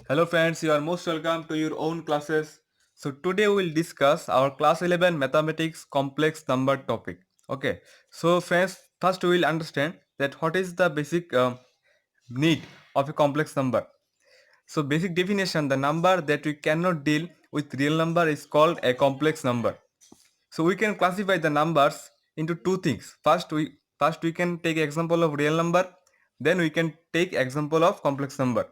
Hello friends, you are most welcome to your own classes. So today we will discuss our class 11 mathematics complex number topic. Okay. So friends, first we will understand that what is the basic need of a complex number. So basic definition, the number that we cannot deal with real number is called a complex number. So we can classify the numbers into two things. First we can take example of real number, then we can take example of complex number.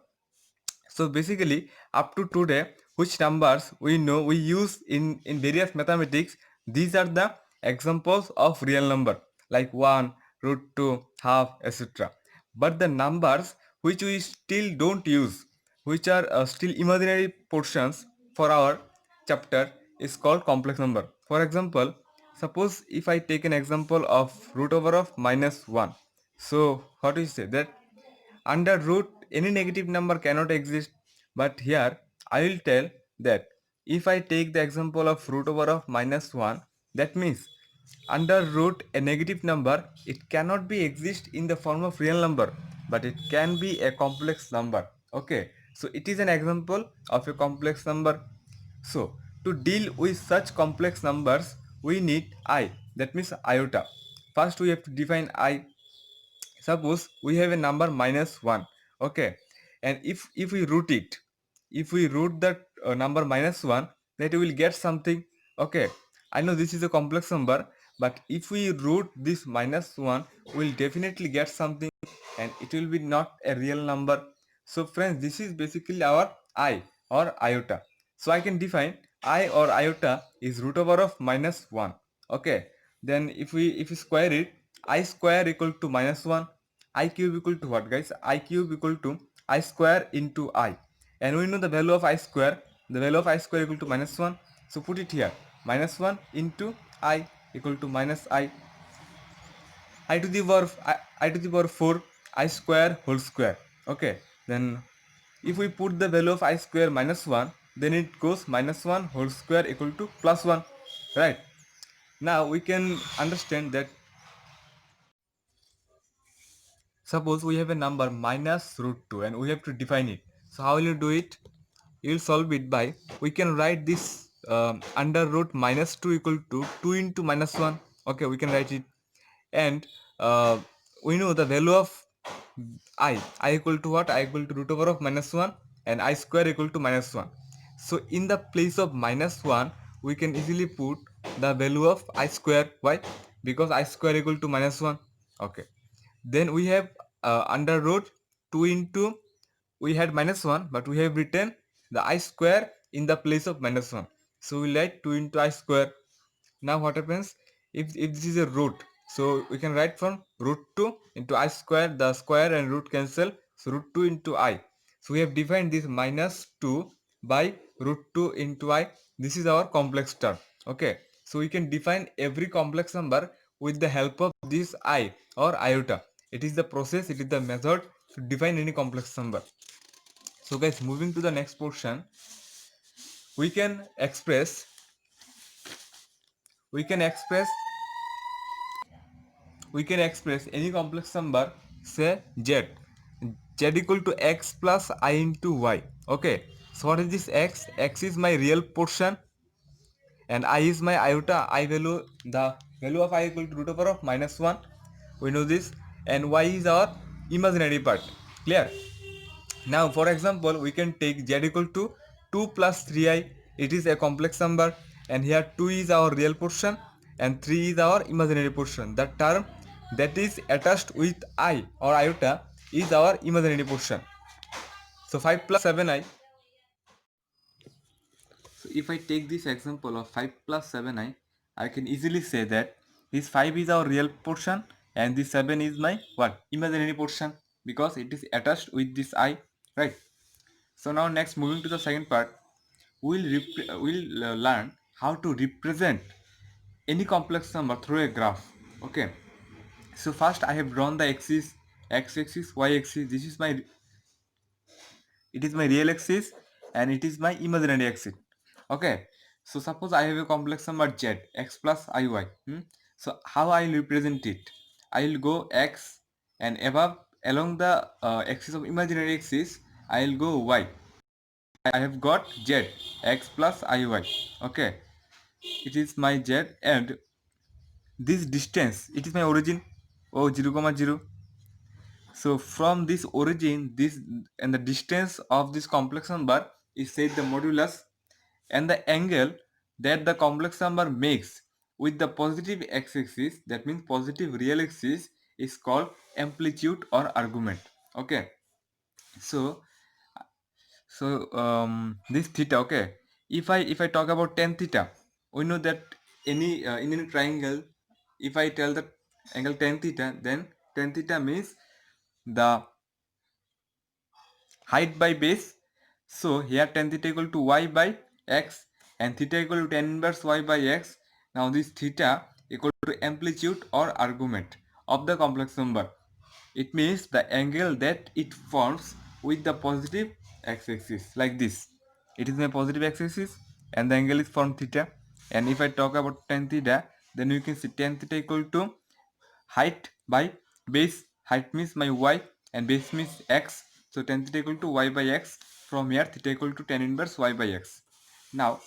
So basically, up to today, which numbers we know we use in various mathematics, these are the examples of real number like 1, root 2, half, etc. But the numbers which we still don't use, which are still imaginary portions for our chapter, is called complex number. For example, suppose if I take an example of root over of minus 1. So what do you say that under root, any negative number cannot exist. But here, I will tell that if I take the example of root over of minus 1, that means under root a negative number, it cannot be exist in the form of real number, but it can be a complex number. Okay, so it is an example of a complex number. So to deal with such complex numbers, we need I, that means iota. First, we have to define I. Suppose we have a number minus 1. Okay, and if we root it, if we root that number minus 1, that we will get something. Okay, I know this is a complex number, but if we root this minus 1, we will definitely get something, and it will be not a real number. So friends, this is basically our I or iota. So I can define I or iota is root over of minus 1. Okay, then if we square it, I square equal to minus 1, I cube equal to what, guys? I cube equal to I square into I, and we know the value of I square, the value of I square equal to minus 1. So put it here, minus 1 into I equal to minus I to the power I to the power 4 I square whole square. Okay, then if we put the value of I square minus 1, then it goes minus 1 whole square equal to plus 1, right? Now we can understand that suppose we have a number minus root 2 and we have to define it. So how will you do it? You will solve it by, we can write this under root minus 2 equal to 2 into minus 1. Okay, we can write it. And we know the value of I equal to what? I equal to root over of minus 1, and I square equal to minus 1. So in the place of minus 1, we can easily put the value of I square. Why? Because I square equal to minus 1. Okay, then we have under root 2 into, we had minus 1, but we have written the I square in the place of minus 1. So we write 2 into I square. Now what happens if this is a root? So we can write from root 2 into I square, the square and root cancel, so root 2 into I. So we have defined this minus 2 by root 2 into I. This is our complex term. Okay, so we can define every complex number with the help of this I or iota. It is the process, it is the method to define any complex number. So guys, moving to the next portion, we can express we can express we can express any complex number, say z equal to x plus I into y. Okay, so what is this x? X is my real portion and I is my iota. I value, the value of I equal to root over of minus 1, we know this, and y is our imaginary part. Clear? Now for example, we can take z equal to 2 plus 3i. It is a complex number, and here 2 is our real portion and 3 is our imaginary portion. The term that is attached with I or iota is our imaginary portion. So 5 plus 7i. So if I take this example of 5 plus 7i, I can easily say that this 5 is our real portion and this 7 is my what? Imaginary portion, because it is attached with this I, right? So now next, moving to the second part, we'll learn how to represent any complex number through a graph. Okay, so first I have drawn the axis, x-axis, y-axis. This is my, it is my real axis and it is my imaginary axis. Okay, so suppose I have a complex number z, x plus iy. So how I will represent it? I will go x, and above along the axis of imaginary axis I will go y. I have got z x plus iy. Okay, it is my z, and this distance, it is my origin, 0, 0. So from this origin, this and the distance of this complex number is said the modulus, and the angle that the complex number makes with the positive x-axis, that means positive real axis, is called amplitude or argument. Okay, so this theta. Okay, if I talk about tan theta, we know that any in any triangle, if I tell the angle tan theta, then tan theta means the height by base. So here tan theta equal to y by x, and theta equal to tan inverse y by x. Now this theta equal to amplitude or argument of the complex number. It means the angle that it forms with the positive x-axis, like this. It is my positive x-axis and the angle is formed theta. And if I talk about tan theta, then you can see tan theta equal to height by base. Height means my y and base means x. So tan theta equal to y by x. From here theta equal to tan inverse y by x. Now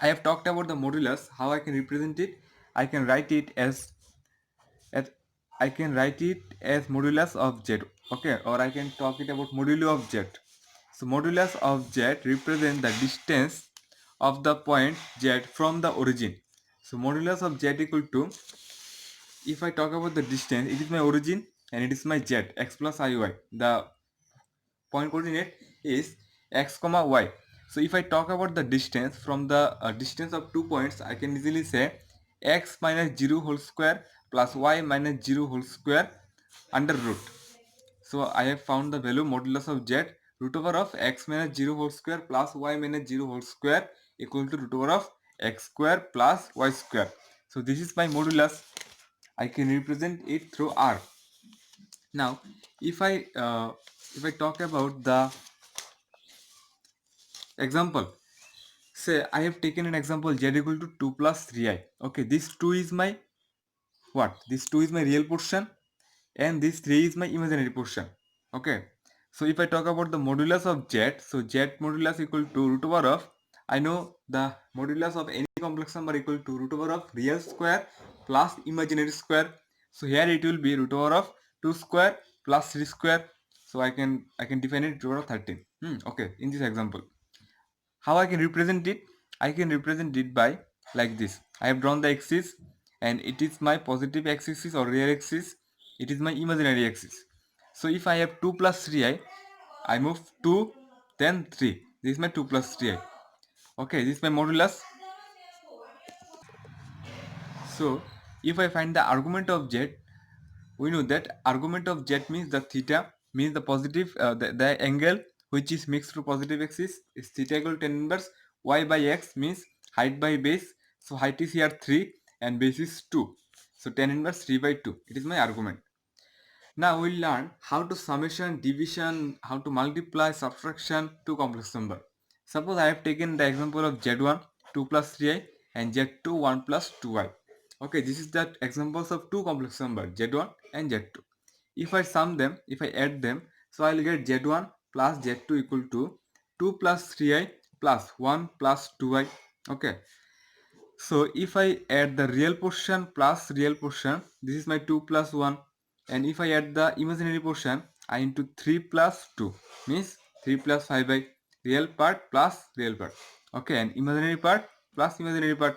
I have talked about the modulus. How I can represent it? I can write it as modulus of z. Okay, or I can talk it about modulo of z. So modulus of z represent the distance of the point z from the origin. So modulus of z equal to, if I talk about the distance, it is my origin and it is my z, x plus iy. The point coordinate is x comma y. So if I talk about the distance from the distance of 2 points, I can easily say x minus 0 whole square plus y minus 0 whole square under root. So I have found the value modulus of z, root over of x minus 0 whole square plus y minus 0 whole square equal to root over of x square plus y square. So this is my modulus. I can represent it through r. Now if I talk about the example, say I have taken an example z equal to 2 plus 3i. Okay, this 2 is my what? This 2 is my real portion and this 3 is my imaginary portion. Okay, so if I talk about the modulus of z, so z modulus equal to root over of, I know the modulus of any complex number equal to root over of real square plus imaginary square. So here it will be root over of 2 square plus 3 square. So I can define it root over of 13. Okay, in this example, how I can represent it? I can represent it by like this. I have drawn the axis and it is my positive x-axis or real axis. It is my imaginary axis. So if I have 2 plus 3i, I move 2 then 3. This is my 2 plus 3i. Okay, this is my modulus. So if I find the argument of z, we know that argument of z means the theta, means the positive the angle which is mixed to positive axis is theta equal to tan inverse y by x, means height by base. So height is here 3 and base is 2. So tan inverse 3 by 2. It is my argument. Now we'll learn how to summation, division, how to multiply, subtraction to complex number. Suppose I have taken the example of z1 2 plus 3i and z2 1 plus 2i. Okay, this is the examples of two complex numbers z1 and z2. If I sum them, if I add them, so I will get z1 plus z2 equal to 2 plus 3i plus 1 plus 2i. Okay, so if I add the real portion plus real portion, this is my 2 plus 1. And if I add the imaginary portion, I into 3 plus 2, means 3 plus 5 by real part plus real part. Okay, and imaginary part plus imaginary part.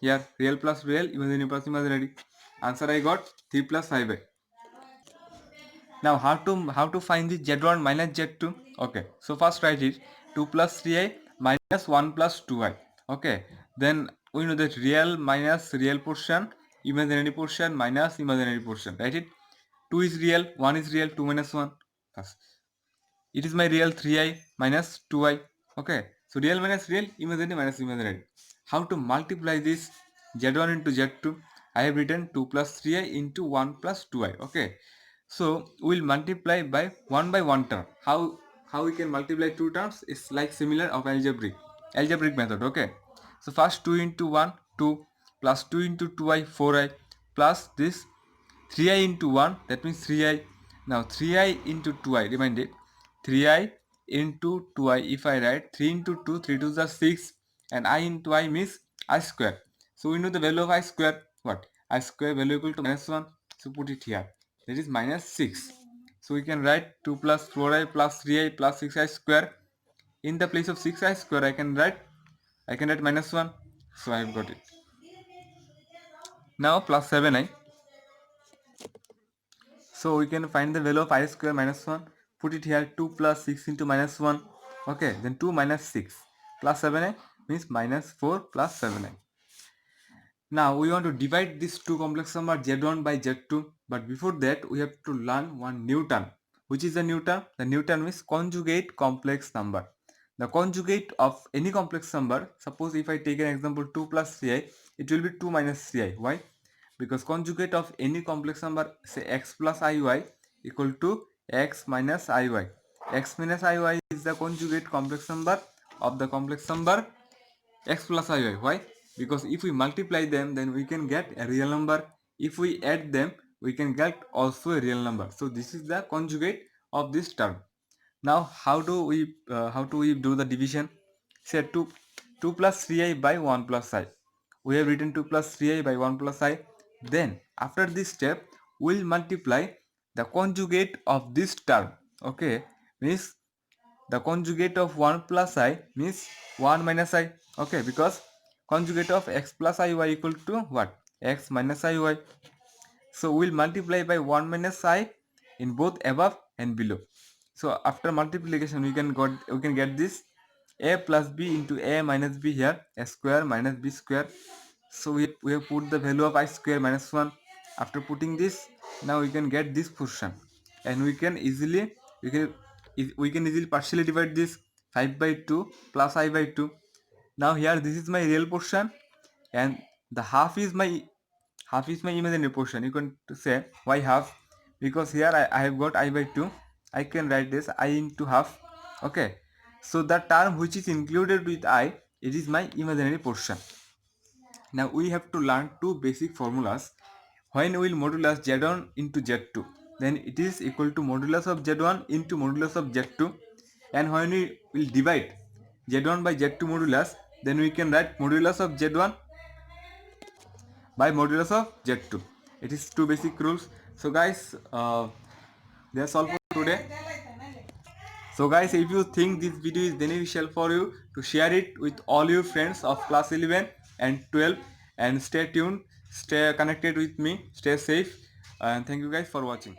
Here real plus real, imaginary plus imaginary. Answer I got 3 plus 5 by. Now how to find the z1 minus z2? Okay, so first write it 2 plus 3i minus 1 plus 2i. Okay, then we know that real minus real portion, imaginary portion minus imaginary portion. Write it. 2 is real, 1 is real, 2 minus 1. Thus, it is my real 3i minus 2i. Okay, so real minus real, imaginary minus imaginary. How to multiply this z1 into z2? I have written 2 plus 3i into 1 plus 2i. Okay, so we'll multiply by one term. How we can multiply two terms is like similar of algebraic method. Okay, so first 2 into 1 2 plus 2 into 2i 4i plus this 3i into 1, that means 3i. Now 3i into 2i, remind it, 3i into 2i. If I write 3 into 2, 3 2 is 6, and I into I means I square. So we know the value of I square. What? I square value equal to -1. So put it here. That is -6. So we can write 2 plus 4i plus 3i plus 6i square. In the place of 6i square, I can write -1. So I have got it. Now plus 7i. So we can find the value of I square -1. Put it here. 2 plus 6 into -1. Okay, then 2 minus 6 plus 7i means -4 plus 7i. Now we want to divide these two complex number z1 by z2, but before that we have to learn one new term. Which is the new term? The new term is conjugate complex number. The conjugate of any complex number, suppose if I take an example 2 plus 3i, it will be 2 minus 3i. Why? Because conjugate of any complex number, say x plus iy equal to x minus iy. X minus iy is the conjugate complex number of the complex number x plus iy. Why? Because if we multiply them, then we can get a real number. If we add them, we can get also a real number. So this is the conjugate of this term. Now how do we do the division? Say 2 plus 3i by 1 plus I. We have written 2 plus 3i by 1 plus I. Then after this step, we'll multiply the conjugate of this term. Okay, means the conjugate of 1 plus I means 1 minus I. Okay, because conjugate of x plus iy equal to what? X minus iy. So we'll multiply by 1 minus I in both above and below. So after multiplication we can get this a plus b into a minus b here, a square minus b square. So we have put the value of I square minus 1. After putting this, now we can get this portion, and we can easily partially divide this 5 by 2 plus I by 2. Now here this is my real portion, and the half is my imaginary portion. You can say why half? Because here I have got I by 2. I can write this I into half. Okay, so the term which is included with I, it is my imaginary portion. Now we have to learn two basic formulas. When we will modulus z1 into z2, then it is equal to modulus of z1 into modulus of z2. And when we will divide z1 by z2 modulus, then we can write modulus of z1 by modulus of z2. It is two basic rules. So guys, that's all for today. So guys, if you think this video is beneficial for you, to share it with all your friends of class 11 and 12, and stay tuned, stay connected with me, stay safe, and thank you guys for watching.